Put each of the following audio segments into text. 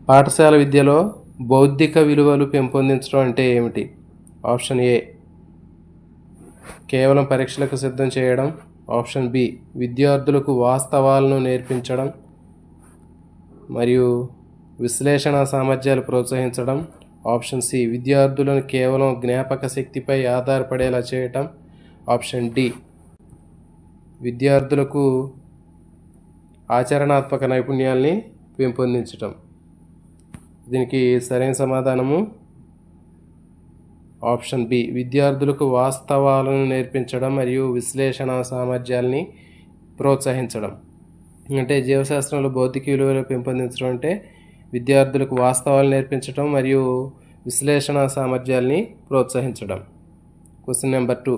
పాఠశాల విద్యలో బౌద్ధిక విలువలు పెంపొందించడం అంటే ఏమిటి? ఆప్షన్ ఏ కేవలం పరీక్షలకు సిద్ధం చేయడం. ఆప్షన్ బి విద్యార్థులకు వాస్తవాలను నేర్పించడం మరియు విశ్లేషణ సామర్థ్యాలు ప్రోత్సహించడం. ఆప్షన్ సి విద్యార్థులను కేవలం జ్ఞాపక శక్తిపై ఆధారపడేలా చేయటం. ఆప్షన్ డి విద్యార్థులకు ఆచరణాత్మక నైపుణ్యాల్ని పెంపొందించటం. దీనికి సరైన సమాధానము ఆప్షన్ బి విద్యార్థులకు వాస్తవాలను నేర్పించడం మరియు విశ్లేషణ సామర్థ్యాల్ని ప్రోత్సహించడం. అంటే జీవశాస్త్రంలో బౌద్ధిక విలువలు పెంపొందించడం అంటే విద్యార్థులకు వాస్తవాలు నేర్పించడం మరియు విశ్లేషణ సామర్థ్యాల్ని ప్రోత్సహించడం. Question number 2.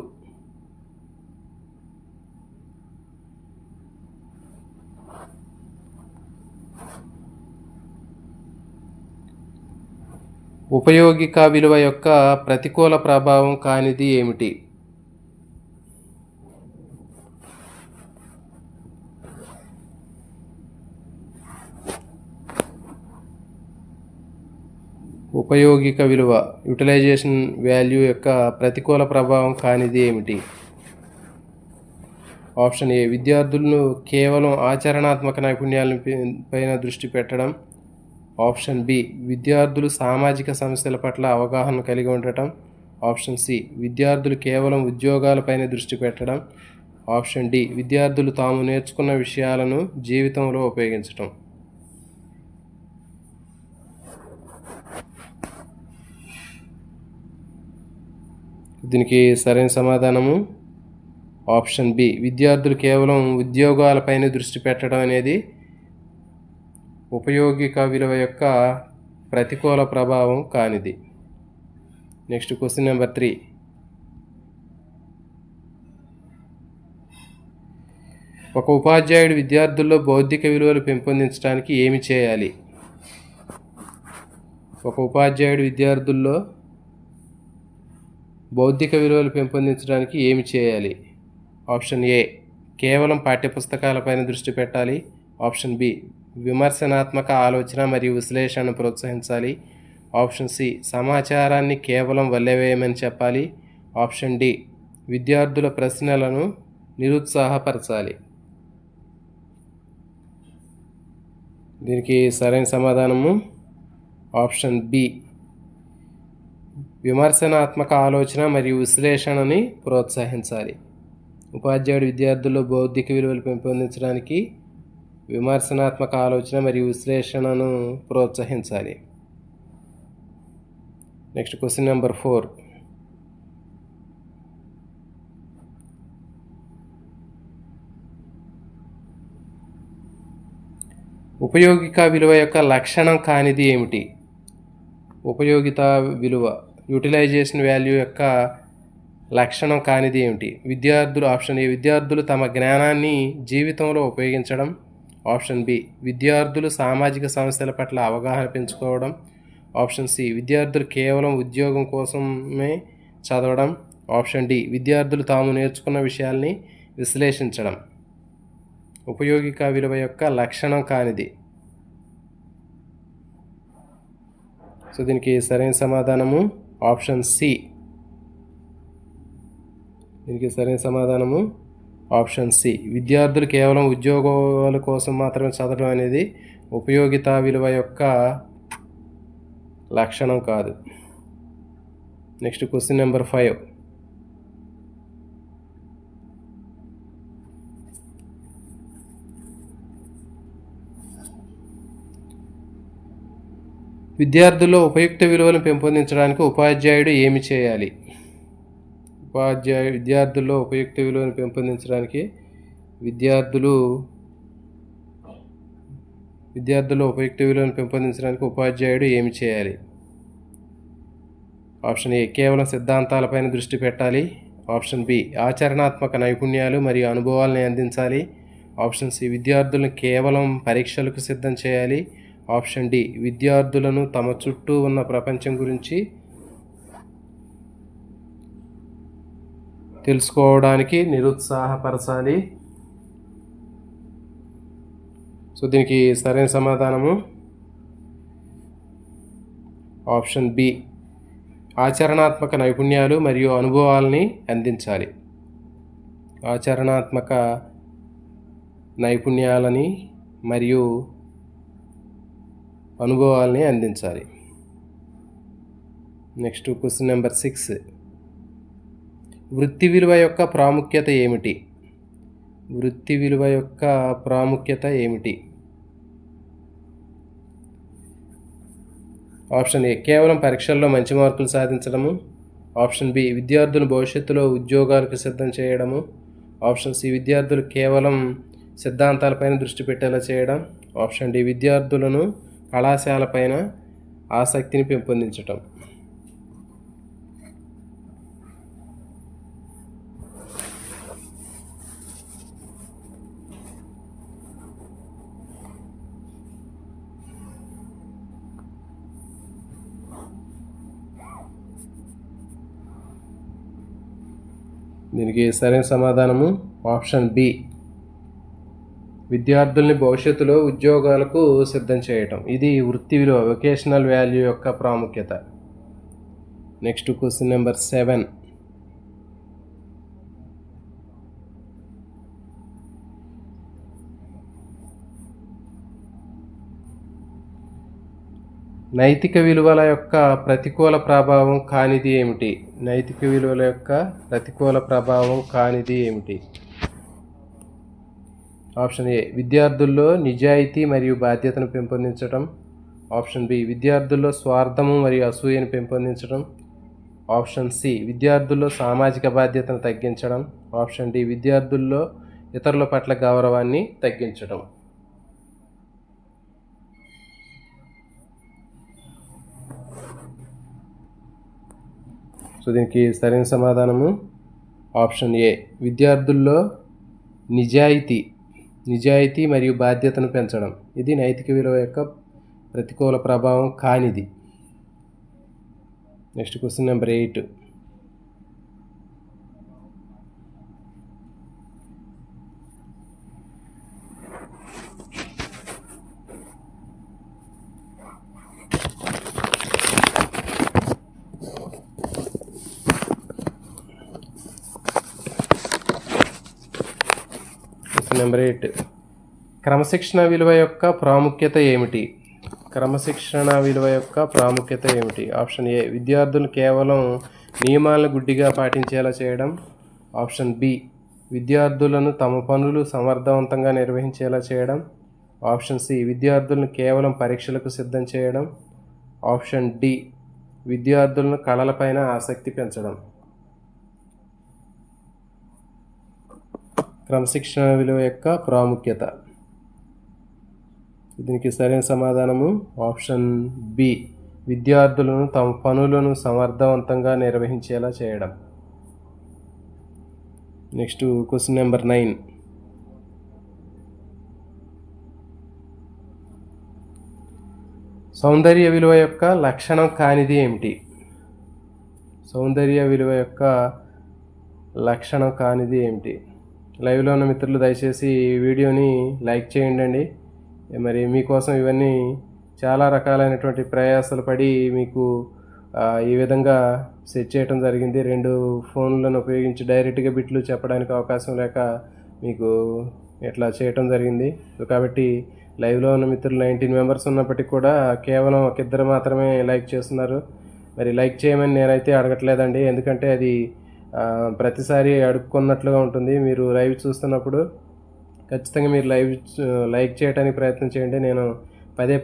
ఉపయోగిక విలువ యొక్క ప్రతికూల ప్రభావం కానిది ఏమిటి? ఉపయోగిక విలువ యూటిలైజేషన్ వాల్యూ యొక్క ప్రతికూల ప్రభావం కానిది ఏమిటి? ఆప్షన్ ఏ విద్యార్థులను కేవలం ఆచరణాత్మక నైపుణ్యాల పైన దృష్టి పెట్టడం. ఆప్షన్ బి విద్యార్థులు సామాజిక సమస్యల పట్ల అవగాహన కలిగి ఉండటం. ఆప్షన్ సి విద్యార్థులు కేవలం ఉద్యోగాలపైన దృష్టి పెట్టడం. ఆప్షన్ డి విద్యార్థులు తాము నేర్చుకున్న విషయాలను జీవితంలో ఉపయోగించటం. దీనికి సరైన సమాధానము ఆప్షన్ బి విద్యార్థులు కేవలం ఉద్యోగాలపైన దృష్టి పెట్టడం అనేది ఉపయోగిక విలువ యొక్క ప్రతికూల ప్రభావం కానిది. Next question number 3. ఒక ఉపాధ్యాయుడు విద్యార్థుల్లో బౌద్ధిక విలువలు పెంపొందించడానికి ఏమి చేయాలి? ఒక ఉపాధ్యాయుడు విద్యార్థుల్లో బౌద్ధిక విలువలు పెంపొందించడానికి ఏమి చేయాలి? ఆప్షన్ ఏ కేవలం పాఠ్యపుస్తకాలపైన దృష్టి పెట్టాలి. ఆప్షన్ బి విమర్శనాత్మక ఆలోచన మరియు విశ్లేషణను ప్రోత్సహించాలి. ఆప్షన్ సి సమాచారాన్ని కేవలం వల్లెవేయమని చెప్పాలి. ఆప్షన్ డి విద్యార్థుల ప్రశ్నలను నిరుత్సాహపరచాలి. దీనికి సరైన సమాధానము ఆప్షన్ బి విమర్శనాత్మక ఆలోచన మరియు విశ్లేషణని ప్రోత్సహించాలి. ఉపాధ్యాయుడు విద్యార్థుల్లో బౌద్ధిక విలువలు పెంపొందించడానికి విమర్శనాత్మక ఆలోచన మరియు విశ్లేషణను ప్రోత్సహించాలి. Next question number 4. ఉపయోగిక విలువ యొక్క లక్షణం కానిది ఏమిటి? ఉపయోగిత విలువ యూటిలైజేషన్ వాల్యూ యొక్క లక్షణం కానిది ఏమిటి? విద్యార్థులు ఆప్షన్ ఏ విద్యార్థులు తమ జ్ఞానాన్ని జీవితంలో ఉపయోగించడం. ఆప్షన్ బి విద్యార్థులు సామాజిక సమస్యల పట్ల అవగాహన పెంచుకోవడం. ఆప్షన్ సి విద్యార్థులు కేవలం ఉద్యోగం కోసమే చదవడం. ఆప్షన్ డి విద్యార్థులు తాము నేర్చుకున్న విషయాల్ని విశ్లేషించడం. ఉపయోగిక విలువ యొక్క లక్షణం కానిది. సో దీనికి సరైన సమాధానము ఆప్షన్ సి. దీనికి సరైన సమాధానము ఆప్షన్ సి విద్యార్థులు కేవలం ఉద్యోగాల కోసం మాత్రమే చదవడం అనేది ఉపయోగిత విలువ యొక్క లక్షణం కాదు. Next question number 5. విద్యార్థుల్లో ఉపయుక్త విలువలను పెంపొందించడానికి ఉపాధ్యాయుడు ఏమి చేయాలి? విద్యార్థుల్లో ఉపయుక్త విలువలను పెంపొందించడానికి విద్యార్థుల్లో ఉపయుక్త విలువలను పెంపొందించడానికి ఉపాధ్యాయుడు ఏమి చేయాలి? ఆప్షన్ ఏ కేవలం సిద్ధాంతాలపైన దృష్టి పెట్టాలి. ఆప్షన్ బి ఆచరణాత్మక నైపుణ్యాలు మరియు అనుభవాలను అందించాలి. ఆప్షన్ సి విద్యార్థులను కేవలం పరీక్షలకు సిద్ధం చేయాలి. ఆప్షన్ డి విద్యార్థులను తమ చుట్టూ ఉన్న ప్రపంచం గురించి తెలుసుకోవడానికి నిరుత్సాహపరచాలి. సో దీనికి సరైన సమాధానము ఆప్షన్ బి ఆచరణాత్మక నైపుణ్యాలు మరియు అనుభవాలని అందించాలి. ఆచరణాత్మక నైపుణ్యాలని మరియు అనుభవాల్ని అందించాలి. Next question number 6. వృత్తి విలువ యొక్క ప్రాముఖ్యత ఏమిటి? వృత్తి విలువ యొక్క ప్రాముఖ్యత ఏమిటి? ఆప్షన్ ఏ కేవలం పరీక్షల్లో మంచి మార్కులు సాధించడము. ఆప్షన్ బి విద్యార్థులు భవిష్యత్తులో ఉద్యోగాలకు సిద్ధం చేయడము. ఆప్షన్ సి విద్యార్థులు కేవలం సిద్ధాంతాలపైన దృష్టి పెట్టేలా చేయడం. ఆప్షన్ డి విద్యార్థులను కళాశాలపైన ఆసక్తిని పెంపొందించటం. దీనికి సరైన సమాధానము ఆప్షన్ బి విద్యార్థుల్ని భవిష్యత్తులో ఉద్యోగాలకు సిద్ధం చేయటం. ఇది వృత్తి విలువ వొకేషనల్ వాల్యూ యొక్క ప్రాముఖ్యత. Next question number 7. నైతిక విలువల యొక్క ప్రతికూల ప్రభావం కానిది ఏమిటి? నైతిక విలువల యొక్క ప్రతికూల ప్రభావం కానిది ఏమిటి? ఆప్షన్ ఏ విద్యార్థుల్లో నిజాయితీ మరియు బాధ్యతను పెంపొందించడం. ఆప్షన్ బి విద్యార్థుల్లో స్వార్థము మరియు అసూయను పెంపొందించడం. ఆప్షన్ సి విద్యార్థుల్లో సామాజిక బాధ్యతను తగ్గించడం. ఆప్షన్ డి విద్యార్థుల్లో ఇతరుల పట్ల గౌరవాన్ని తగ్గించడం. సో దీనికి సరైన సమాధానము ఆప్షన్ ఏ విద్యార్థుల్లో నిజాయితీ మరియు బాధ్యతను పెంచడం. ఇది నైతిక విలువ యొక్క ప్రతికూల ప్రభావం కానిది. Next question number 8. నెంబర్ 8 క్రమశిక్షణ విలువ యొక్క ప్రాముఖ్యత ఏమిటి? క్రమశిక్షణ విలువ యొక్క ప్రాముఖ్యత ఏమిటి? ఆప్షన్ ఏ విద్యార్థులు కేవలం నియమాలను గుడ్డిగా పాటించేలా చేయడం. ఆప్షన్ బి విద్యార్థులను తమ పనులు సమర్థవంతంగా నిర్వహించేలా చేయడం. ఆప్షన్ సి విద్యార్థులను కేవలం పరీక్షలకు సిద్ధం చేయడం. ఆప్షన్ డి విద్యార్థులను కళలపైన ఆసక్తి పెంచడం. క్రమశిక్షణ విలువ యొక్క ప్రాముఖ్యత. దీనికి సరైన సమాధానము ఆప్షన్ బి విద్యార్థులను తమ పనులను సమర్థవంతంగా నిర్వహించేలా చేయడం. Next question number 9. సౌందర్య విలువ యొక్క లక్షణం కానిది ఏమిటి? సౌందర్య విలువ యొక్క లక్షణం కానిది ఏమిటి? లైవ్లో ఉన్న మిత్రులు దయచేసి ఈ వీడియోని లైక్ చేయండి. మరి మీకోసం ఇవన్నీ చాలా రకాలైనటువంటి ప్రయాసాలు పడి మీకు ఈ విధంగా సెట్ చేయడం జరిగింది. 2 ఫోన్లను ఉపయోగించి డైరెక్ట్గా బిట్లు చెప్పడానికి అవకాశం లేక మీకు ఇట్లా చేయటం జరిగింది. సో కాబట్టి లైవ్లో ఉన్న మిత్రులు 19 మెంబర్స్ ఉన్నప్పటికీ కూడా కేవలం 1-2 మాత్రమే లైక్ చేస్తున్నారు. మరి లైక్ చేయమని నేనైతే అడగట్లేదండి, ఎందుకంటే అది ప్రతిసారి అడుక్కున్నట్లుగా ఉంటుంది. మీరు లైవ్ చూస్తున్నప్పుడు ఖచ్చితంగా మీరు లైక్ చేయడానికి ప్రయత్నం చేయండి. నేను పదే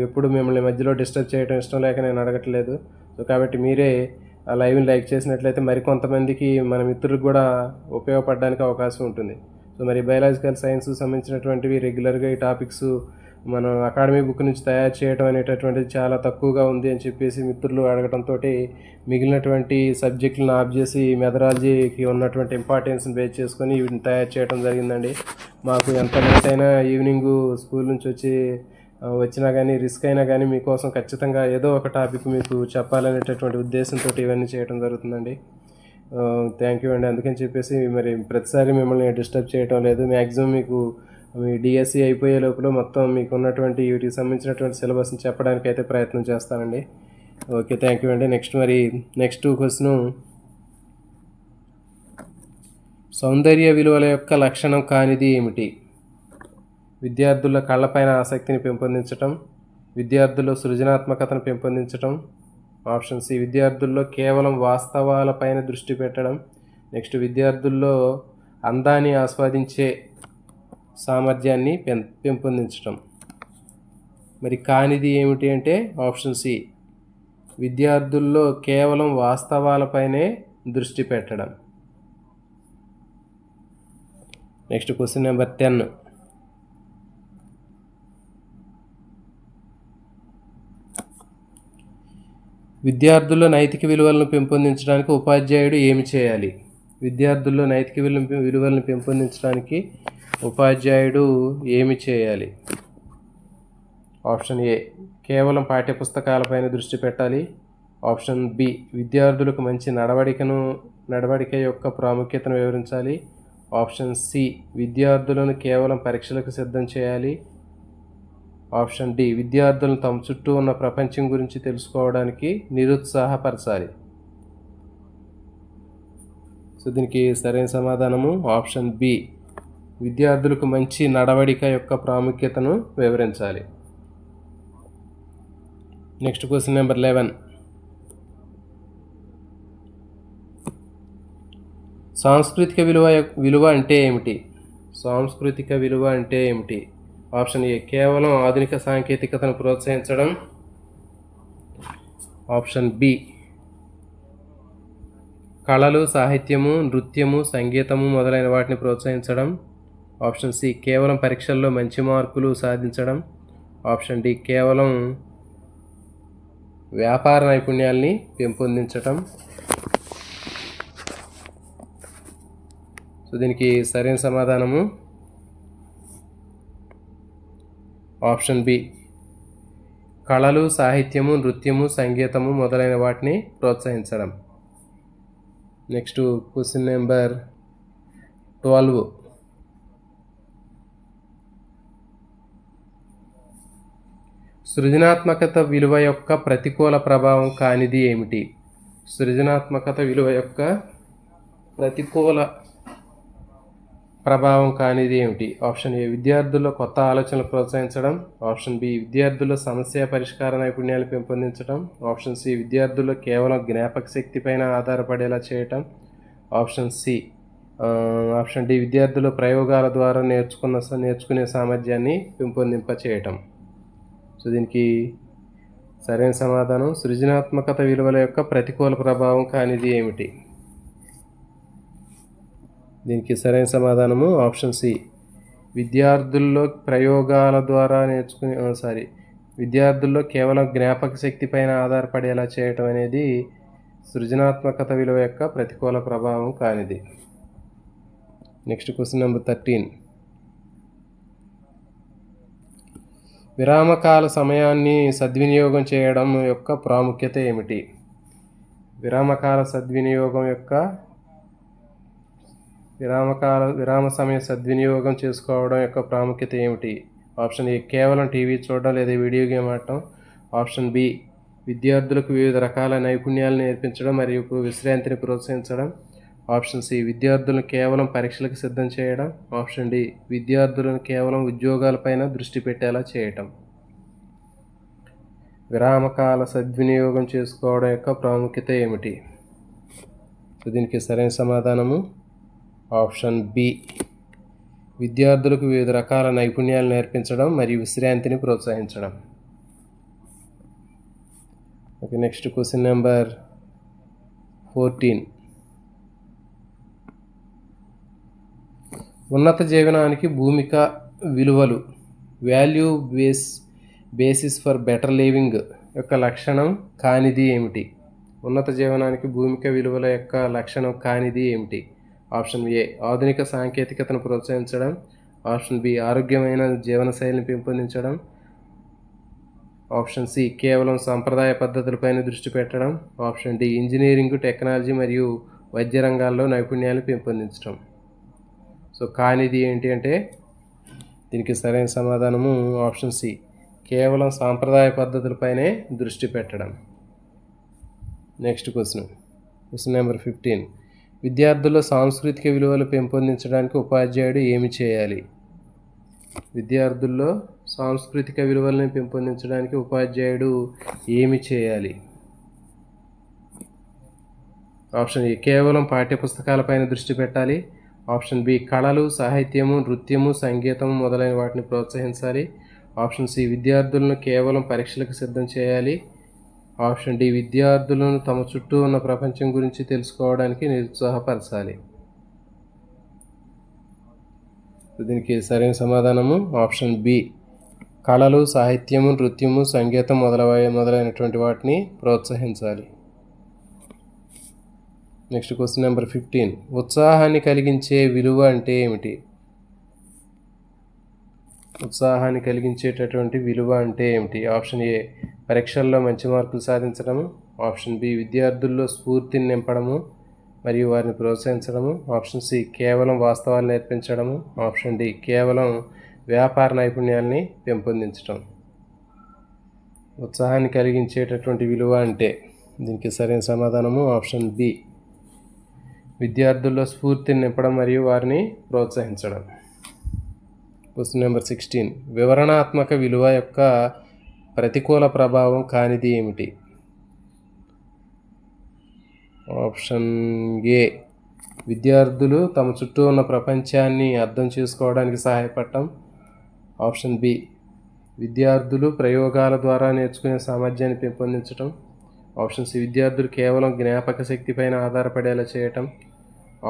ఎప్పుడు మిమ్మల్ని మధ్యలో డిస్టర్బ్ చేయడం ఇష్టం లేక నేను అడగట్లేదు. సో కాబట్టి మీరే ఆ లైవ్ని లైక్ చేసినట్లయితే మరికొంతమందికి మన మిత్రులకు కూడా ఉపయోగపడడానికి అవకాశం ఉంటుంది. సో మరి బయాలజికల్ సైన్స్ సంబంధించినటువంటివి రెగ్యులర్గా ఈ టాపిక్స్ మనం అకాడమీ బుక్ నుంచి తయారు చేయడం అనేటటువంటిది చాలా తక్కువగా ఉంది అని చెప్పేసి మిత్రులు అడగడంతో మిగిలినటువంటి సబ్జెక్టులను ఆఫ్ చేసి మెథడాలజీకి ఉన్నటువంటి ఇంపార్టెన్స్ని బేస్ చేసుకొని వీటిని తయారు చేయడం జరిగిందండి. మాకు ఎంత లేట్ అయినా ఈవినింగ్ స్కూల్ నుంచి వచ్చినా కానీ రిస్క్ అయినా కానీ మీకోసం ఖచ్చితంగా ఏదో ఒక టాపిక్ మీకు చెప్పాలనేటటువంటి ఉద్దేశంతో ఇవన్నీ చేయడం జరుగుతుందండి. థ్యాంక్ యూ అండి. అందుకని చెప్పేసి మరి ప్రతిసారి మిమ్మల్ని డిస్టర్బ్ చేయడం లేదు. మ్యాక్సిమం మీకు మీ డిఎస్సి అయిపోయే లోపల మొత్తం మీకు ఉన్నటువంటి వీటికి సంబంధించినటువంటి సిలబస్ని చెప్పడానికి అయితే ప్రయత్నం చేస్తానండి. ఓకే, థ్యాంక్ యూ అండి. నెక్స్ట్ క్వశ్చన్, సౌందర్య విలువల యొక్క లక్షణం కానిది ఏమిటి? విద్యార్థుల కళ్ళపైన ఆసక్తిని పెంపొందించటం, విద్యార్థుల్లో సృజనాత్మకతను పెంపొందించటం, ఆప్షన్ సి విద్యార్థుల్లో కేవలం వాస్తవాలపైన దృష్టి పెట్టడం, నెక్స్ట్ విద్యార్థుల్లో అందాన్ని ఆస్వాదించే సామర్థ్యాన్ని పెంపొందించటం. మరి కానిది ఏమిటి అంటే ఆప్షన్ సి విద్యార్థుల్లో కేవలం వాస్తవాలపైనే దృష్టి పెట్టడం. నెక్స్ట్ క్వశ్చన్ నెంబర్ 10, విద్యార్థుల్లో నైతిక విలువలను పెంపొందించడానికి ఉపాధ్యాయుడు ఏమి చేయాలి? విద్యార్థుల్లో నైతిక విలువలను పెంపొందించడానికి ఉపాధ్యాయుడు ఏమి చేయాలి? ఆప్షన్ ఏ కేవలం పాఠ్యపుస్తకాలపైన దృష్టి పెట్టాలి. ఆప్షన్ బి విద్యార్థులకు మంచి నడవడిక యొక్క ప్రాముఖ్యతను వివరించాలి. ఆప్షన్ సి విద్యార్థులను కేవలం పరీక్షలకు సిద్ధం చేయాలి. ఆప్షన్ డి విద్యార్థులను తమ చుట్టూ ఉన్న ప్రపంచం గురించి తెలుసుకోవడానికి నిరుత్సాహపరచాలి. సో దీనికి సరైన సమాధానము ఆప్షన్ బి విద్యార్థులకు మంచి నడవడిక యొక్క ప్రాముఖ్యతను వివరించాలి. నెక్స్ట్ క్వశ్చన్ నెంబర్ 11, సాంస్కృతిక విలువ అంటే ఏమిటి? సాంస్కృతిక విలువ అంటే ఏమిటి? ఆప్షన్ ఏ కేవలం ఆధునిక సాంకేతికతను ప్రోత్సహించడం. ఆప్షన్ బి కళలు, సాహిత్యము, నృత్యము, సంగీతము మొదలైన వాటిని ప్రోత్సహించడం. ఆప్షన్ సి కేవలం పరీక్షల్లో మంచి మార్కులు సాధించడం. ఆప్షన్ డి కేవలం వ్యాపార నైపుణ్యాల్ని పెంపొందించటం. సో దీనికి సరైన సమాధానము ఆప్షన్ బి కళలు, సాహిత్యము, నృత్యము, సంగీతము మొదలైన వాటిని ప్రోత్సహించడం. నెక్స్ట్ క్వశ్చన్ నెంబర్ 12, సృజనాత్మకత విలువ యొక్క ప్రతికూల ప్రభావం కానిది ఏమిటి? సృజనాత్మకత విలువ యొక్క ప్రతికూల ప్రభావం కానిది ఏమిటి? ఆప్షన్ ఏ విద్యార్థుల్లో కొత్త ఆలోచనలు ప్రోత్సహించడం. ఆప్షన్ బి విద్యార్థుల్లో సమస్య పరిష్కార నైపుణ్యాలు పెంపొందించడం. ఆప్షన్ సి విద్యార్థుల్లో కేవలం జ్ఞాపక శక్తి పైన ఆధారపడేలా చేయటం. ఆప్షన్ డి విద్యార్థులు ప్రయోగాల ద్వారా నేర్చుకునే సామర్థ్యాన్ని పెంపొందింప చేయటం. సో దీనికి సరైన సమాధానం సృజనాత్మకత విలువల యొక్క ప్రతికూల ప్రభావం కానిది ఏమిటి? దీనికి సరైన సమాధానము ఆప్షన్ సి విద్యార్థుల్లో ప్రయోగాల ద్వారా విద్యార్థుల్లో కేవలం జ్ఞాపక శక్తి పైన ఆధారపడేలా చేయటం అనేది సృజనాత్మకత విలువ యొక్క ప్రతికూల ప్రభావం కానిది. నెక్స్ట్ క్వశ్చన్ నెంబర్ 13, విరామకాల సమయాన్ని సద్వినియోగం చేయడం యొక్క ప్రాముఖ్యత ఏమిటి? విరామ సమయ సద్వినియోగం చేసుకోవడం యొక్క ప్రాముఖ్యత ఏమిటి? ఆప్షన్ ఏ కేవలం టీవీ చూడడం లేదా వీడియో గేమ్ ఆడటం. ఆప్షన్ బి విద్యార్థులకు వివిధ రకాల నైపుణ్యాలను నేర్పించడం మరియు విశ్రాంతిని ప్రోత్సహించడం. ఆప్షన్ సి విద్యార్థులను కేవలం పరీక్షలకు సిద్ధం చేయడం. ఆప్షన్ డి విద్యార్థులను కేవలం ఉద్యోగాలపైన దృష్టి పెట్టేలా చేయటం. విరామకాల సద్వినియోగం చేసుకోవడం యొక్క ప్రాముఖ్యత ఏమిటి? దీనికి సరైన సమాధానము ఆప్షన్ బి విద్యార్థులకు వివిధ రకాల నైపుణ్యాలు నేర్పించడం మరియు విశ్రాంతిని ప్రోత్సహించడం. ఓకే, నెక్స్ట్ క్వశ్చన్ నెంబర్ 14, ఉన్నత జీవనానికి భూమిక విలువలు బేసిస్ ఫర్ బెటర్ లివింగ్ యొక్క లక్షణం కానిది ఏమిటి? ఉన్నత జీవనానికి భూమిక విలువల యొక్క లక్షణం కానిది ఏమిటి? ఆప్షన్ ఏ ఆధునిక సాంకేతికతను ప్రోత్సహించడం. ఆప్షన్ బి ఆరోగ్యమైన జీవనశైలిని పెంపొందించడం. ఆప్షన్ సి కేవలం సంప్రదాయ పద్ధతులపైన దృష్టి పెట్టడం. ఆప్షన్ డి ఇంజనీరింగ్, టెక్నాలజీ మరియు వైద్య రంగాల్లో నైపుణ్యాలు పెంపొందించడం. సో కానిది ఏంటి అంటే దీనికి సరైన సమాధానము ఆప్షన్ సి, కేవలం సాంప్రదాయ పద్ధతులపైనే దృష్టి పెట్టడం. Next question number 15. విద్యార్థుల్లో సాంస్కృతిక విలువలు పెంపొందించడానికి ఉపాధ్యాయుడు ఏమి చేయాలి? విద్యార్థుల్లో సాంస్కృతిక విలువలను పెంపొందించడానికి ఉపాధ్యాయుడు ఏమి చేయాలి? ఆప్షన్ ఏ, కేవలం పాఠ్యపుస్తకాలపైన దృష్టి పెట్టాలి. ఆప్షన్ బి, కళలు, సాహిత్యము, నృత్యము, సంగీతం మొదలైన వాటిని ప్రోత్సహించాలి. ఆప్షన్ సి, విద్యార్థులను కేవలం పరీక్షలకు సిద్ధం చేయాలి. ఆప్షన్ డి, విద్యార్థులను తమ చుట్టూ ఉన్న ప్రపంచం గురించి తెలుసుకోవడానికి నిరుత్సాహపరచాలి. దీనికి సరైన సమాధానము ఆప్షన్ బి, కళలు, సాహిత్యము, నృత్యము, సంగీతం మొదలైనటువంటి వాటిని ప్రోత్సహించాలి. Next question number 15. ఉత్సాహాన్ని కలిగించే విలువ అంటే ఏమిటి? ఉత్సాహాన్ని కలిగించేటటువంటి విలువ అంటే ఏమిటి? ఆప్షన్ ఏ, పరీక్షల్లో మంచి మార్కులు సాధించడము. ఆప్షన్ బి, విద్యార్థుల్లో స్ఫూర్తిని నింపడము మరియు వారిని ప్రోత్సహించడము. ఆప్షన్ సి, కేవలం వాస్తవాలు నేర్పించడము. ఆప్షన్ డి, కేవలం వ్యాపార నైపుణ్యాలని పెంపొందించడం. ఉత్సాహాన్ని కలిగించేటటువంటి విలువ అంటే దీనికి సరైన సమాధానము ఆప్షన్ బి, విద్యార్థుల్లో స్ఫూర్తిని నింపడం మరియు వారిని ప్రోత్సహించడం. Question number 16. వివరణాత్మక విలువ యొక్క ప్రతికూల ప్రభావం కానిది ఏమిటి? ఆప్షన్ ఏ, విద్యార్థులు తమ చుట్టూ ఉన్న ప్రపంచాన్ని అర్థం చేసుకోవడానికి సహాయపడటం. ఆప్షన్ బి, విద్యార్థులు ప్రయోగాల ద్వారా నేర్చుకునే సామర్థ్యాన్ని పెంపొందించడం. ఆప్షన్ సి, విద్యార్థులు కేవలం జ్ఞాపక శక్తి పైన ఆధారపడేలా చేయటం.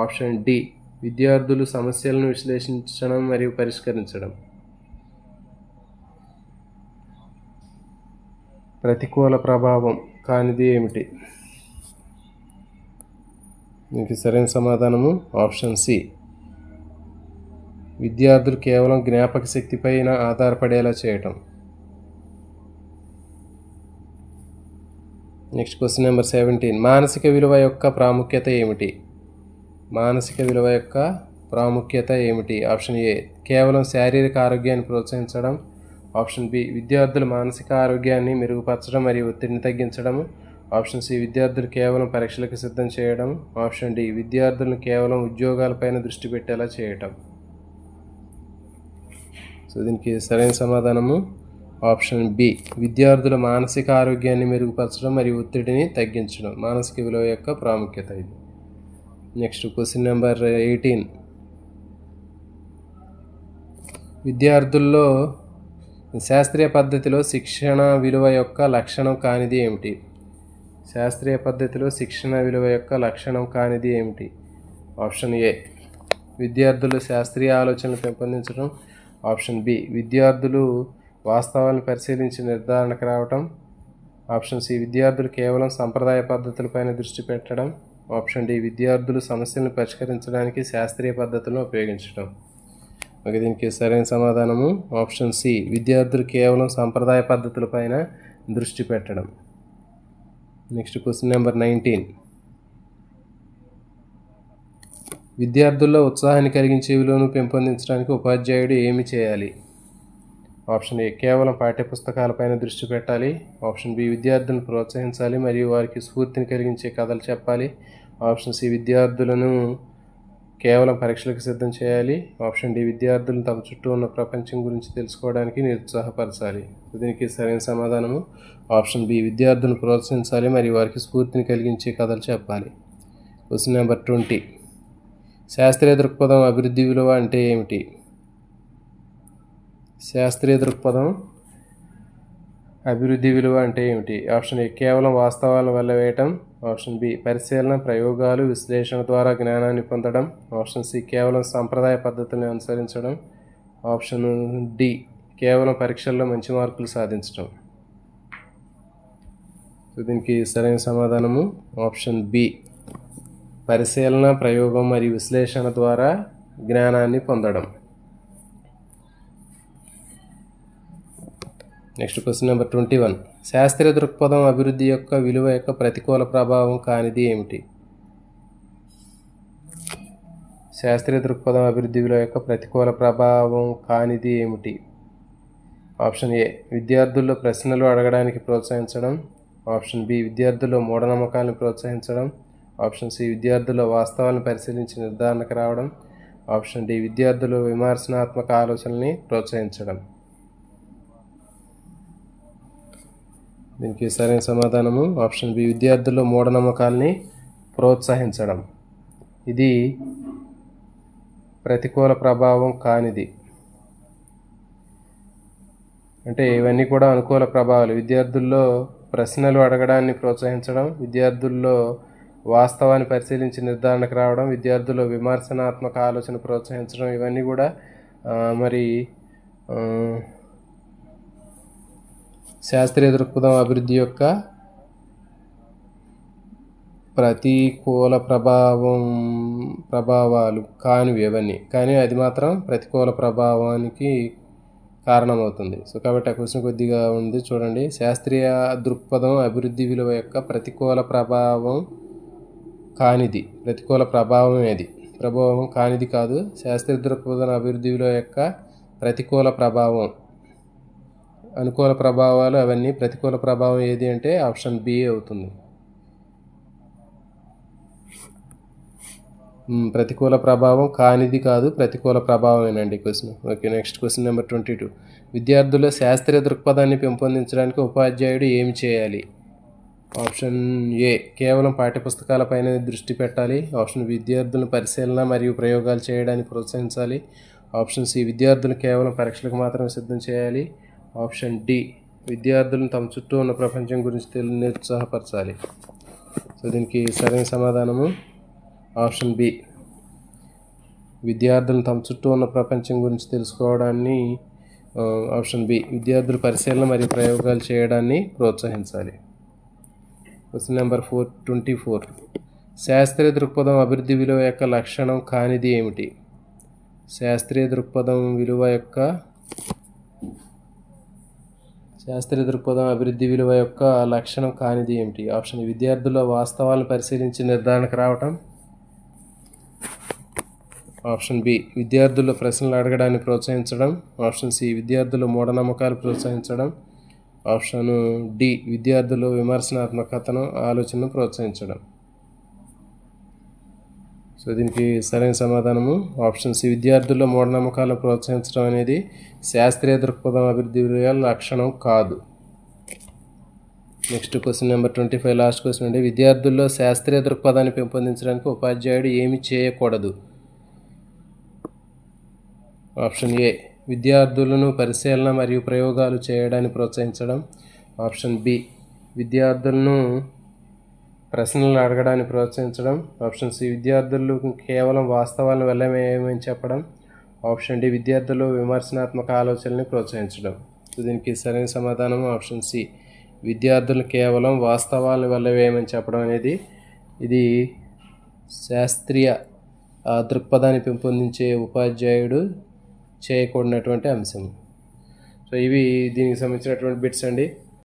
ఆప్షన్ డి, విద్యార్థులు సమస్యలను విశ్లేషించడం మరియు పరిష్కరించడం. ప్రతికూల ప్రభావం కానిది ఏమిటి? దీనికి సరైన సమాధానము ఆప్షన్ సి, విద్యార్థులు కేవలం జ్ఞాపక శక్తి పైన ఆధారపడేలా చేయటం. Next question number 17. మానసిక విలువ యొక్క ప్రాముఖ్యత ఏమిటి? మానసిక విలువ యొక్క ప్రాముఖ్యత ఏమిటి? ఆప్షన్ ఏ, కేవలం శారీరక ఆరోగ్యాన్ని ప్రోత్సహించడం. ఆప్షన్ బి, విద్యార్థుల మానసిక ఆరోగ్యాన్ని మెరుగుపరచడం మరియు ఒత్తిడిని తగ్గించడం. ఆప్షన్ సి, విద్యార్థులు కేవలం పరీక్షలకు సిద్ధం చేయడం. ఆప్షన్ డి, విద్యార్థులను కేవలం ఉద్యోగాలపైన దృష్టి పెట్టేలా చేయటం. సో దీనికి సరైన సమాధానము ఆప్షన్ బి, విద్యార్థుల మానసిక ఆరోగ్యాన్ని మెరుగుపరచడం మరియు ఒత్తిడిని తగ్గించడం. మానసిక విలువ యొక్క ప్రాముఖ్యత ఇది. Next question number 18. విద్యార్థుల్లో శాస్త్రీయ పద్ధతిలో శిక్షణ విలువ యొక్క లక్షణం కానిది ఏమిటి? శాస్త్రీయ పద్ధతిలో శిక్షణ విలువ యొక్క లక్షణం కానిది ఏమిటి? ఆప్షన్ ఏ, విద్యార్థులు శాస్త్రీయ ఆలోచనలు పెంపొందించడం. ఆప్షన్ బి, విద్యార్థులు వాస్తవాలను పరిశీలించి నిర్ధారణకు రావటం. ఆప్షన్ సి, విద్యార్థులు కేవలం సంప్రదాయ పద్ధతులపైన దృష్టి పెట్టడం. ఆప్షన్ డి, విద్యార్థులు సమస్యలను పరిష్కరించడానికి శాస్త్రీయ పద్ధతులను ఉపయోగించడం. మరి దీనికి సరైన సమాధానము ఆప్షన్ సి, విద్యార్థులు కేవలం సంప్రదాయ పద్ధతులపైన దృష్టి పెట్టడం. Next question number 19. విద్యార్థుల్లో ఉత్సాహాన్ని కలిగించే విలువను పెంపొందించడానికి ఉపాధ్యాయుడు ఏమి చేయాలి? ఆప్షన్ ఏ, కేవలం పాఠ్యపుస్తకాలపైన దృష్టి పెట్టాలి. ఆప్షన్ బి, విద్యార్థులను ప్రోత్సహించాలి మరియు వారికి స్ఫూర్తిని కలిగించే కథలు చెప్పాలి. ఆప్షన్ సి, విద్యార్థులను కేవలం పరీక్షలకు సిద్ధం చేయాలి. ఆప్షన్ డి, విద్యార్థులను తమ చుట్టూ ఉన్న ప్రపంచం గురించి తెలుసుకోవడానికి నిరుత్సాహపరచాలి. దీనికి సరైన సమాధానము ఆప్షన్ బి, విద్యార్థులను ప్రోత్సహించాలి మరియు వారికి స్ఫూర్తిని కలిగించే కథలు చెప్పాలి. Question number 20. శాస్త్రీయ దృక్పథం అభివృద్ధి విలువ అంటే ఏమిటి? శాస్త్రీయ దృక్పథం అభివృద్ధి విలువ అంటే ఏమిటి? ఆప్షన్ ఏ, కేవలం వాస్తవాలను వెల్లవేయటం. ఆప్షన్ బి, పరిశీలన, ప్రయోగాలు, విశ్లేషణ ద్వారా జ్ఞానాన్ని పొందడం. ఆప్షన్ సి, కేవలం సంప్రదాయ పద్ధతులను అనుసరించడం. ఆప్షన్ డి, కేవలం పరీక్షల్లో మంచి మార్కులు సాధించడం. సో దీనికి సరైన సమాధానము ఆప్షన్ బి, పరిశీలన, ప్రయోగం మరియు విశ్లేషణ ద్వారా జ్ఞానాన్ని పొందడం. Next question number 21. శాస్త్రీయ దృక్పథం అభివృద్ధి యొక్క విలువ యొక్క ప్రతికూల ప్రభావం కానిది ఏమిటి? శాస్త్రీయ దృక్పథం అభివృద్ధి విలువ యొక్క ప్రతికూల ప్రభావం కానిది ఏమిటి? ఆప్షన్ ఏ విద్యార్థుల్లో ప్రశ్నలు అడగడానికి ప్రోత్సహించడం. ఆప్షన్ బి విద్యార్థుల్లో మూఢనమ్మకాలను ప్రోత్సహించడం. ఆప్షన్ సి విద్యార్థుల్లో వాస్తవాలను పరిశీలించి నిర్ధారణకు రావడం. ఆప్షన్ డి విద్యార్థులు విమర్శనాత్మక ఆలోచనల్ని ప్రోత్సహించడం. దీనికి సరైన సమాధానము ఆప్షన్ బి విద్యార్థుల్లో మూఢనమ్మకాల్ని ప్రోత్సహించడం. ఇది ప్రతికూల ప్రభావం కానిది. అంటే ఇవన్నీ కూడా అనుకూల ప్రభావాలు. విద్యార్థుల్లో ప్రశ్నలు అడగడాన్ని ప్రోత్సహించడం, విద్యార్థుల్లో వాస్తవాన్ని పరిశీలించి నిర్ధారణకు రావడం, విద్యార్థుల్లో విమర్శనాత్మక ఆలోచన ప్రోత్సహించడం, ఇవన్నీ కూడా శాస్త్రీయ దృక్పథం అభివృద్ధి యొక్క ప్రతికూల ప్రభావాలు కానివి అవన్నీ. కానీ అది మాత్రం ప్రతికూల ప్రభావానికి కారణమవుతుంది. సో కాబట్టి ఆ క్వశ్చన్ కొద్దిగా ఉంది, చూడండి. శాస్త్రీయ దృక్పథం అభివృద్ధి విలువ యొక్క ప్రతికూల ప్రభావం కానిది. ప్రతికూల ప్రభావం ఏది? ప్రభావం కానిది కాదు. శాస్త్రీయ దృక్పథం అభివృద్ధి విలువ యొక్క ప్రతికూల ప్రభావం. అనుకూల ప్రభావాలు అవన్నీ. ప్రతికూల ప్రభావం ఏది అంటే ఆప్షన్ బి అవుతుంది. ప్రతికూల ప్రభావం కానిది కాదు, ప్రతికూల ప్రభావమేనండి question. Okay, next question number 22. విద్యార్థుల్లో శాస్త్రీయ దృక్పథాన్ని పెంపొందించడానికి ఉపాధ్యాయుడు ఏమి చేయాలి? ఆప్షన్ ఏ కేవలం పాఠ్యపుస్తకాలపైన దృష్టి పెట్టాలి. ఆప్షన్ విద్యార్థులను పరిశీలన మరియు ప్రయోగాలు చేయడానికి ప్రోత్సహించాలి. ఆప్షన్ సి విద్యార్థులు కేవలం పరీక్షలకు మాత్రమే సిద్ధం చేయాలి. ఆప్షన్ డి విద్యార్థులను తమ చుట్టూ ఉన్న ప్రపంచం గురించి నిరుత్సాహపరచాలి. సో దీనికి సరైన సమాధానము ఆప్షన్ బి విద్యార్థులను తమ చుట్టూ ఉన్న ప్రపంచం గురించి తెలుసుకోవడాన్ని. ఆప్షన్ బి విద్యార్థులు పరిశీలన మరియు ప్రయోగాలు చేయడాన్ని ప్రోత్సహించాలి. Question number 24. శాస్త్రీయ దృక్పథం అభివృద్ధి విలువ యొక్క లక్షణం కానిది ఏమిటి? శాస్త్రీయ దృక్పథం అభివృద్ధి విలువ యొక్క లక్షణం కానిది ఏమిటి? ఆప్షన్ విద్యార్థుల వాస్తవాలను పరిశీలించి నిర్ధారణకు రావటం. ఆప్షన్ బి విద్యార్థుల్లో ప్రశ్నలు అడగడాన్ని ప్రోత్సహించడం. ఆప్షన్ సి విద్యార్థులు మూఢనమ్మకాలు ప్రోత్సహించడం. ఆప్షన్ డి విద్యార్థులు విమర్శనాత్మకతను ఆలోచనను ప్రోత్సహించడం. సో దీనికి సరైన సమాధానము ఆప్షన్ సి విద్యార్థుల్లో మూఢనమ్మకాలను ప్రోత్సహించడం అనేది శాస్త్రీయ దృక్పథం అభివృద్ధి లక్షణం కాదు. Next question number 25, last question అండి. విద్యార్థుల్లో శాస్త్రీయ దృక్పథాన్ని పెంపొందించడానికి ఉపాధ్యాయుడు ఏమి చేయకూడదు? ఆప్షన్ ఏ విద్యార్థులను పరిశీలన మరియు ప్రయోగాలు చేయడానికి ప్రోత్సహించడం. ఆప్షన్ బి విద్యార్థులను ప్రశ్నలు అడగడానికి ప్రోత్సహించడం. ఆప్షన్ సి విద్యార్థులు కేవలం వాస్తవాలను వెళ్ళమేమని చెప్పడం. ఆప్షన్ డి విద్యార్థులు విమర్శనాత్మక ఆలోచనల్ని ప్రోత్సహించడం. సో దీనికి సరైన సమాధానం ఆప్షన్ సి విద్యార్థులు కేవలం వాస్తవాలను వెళ్ళవేయమని చెప్పడం అనేది ఇది శాస్త్రీయ దృక్పథాన్ని పెంపొందించే ఉపాధ్యాయుడు చేయకూడనటువంటి అంశం. సో ఇవి దీనికి సంబంధించినటువంటి బిట్స్ అండి.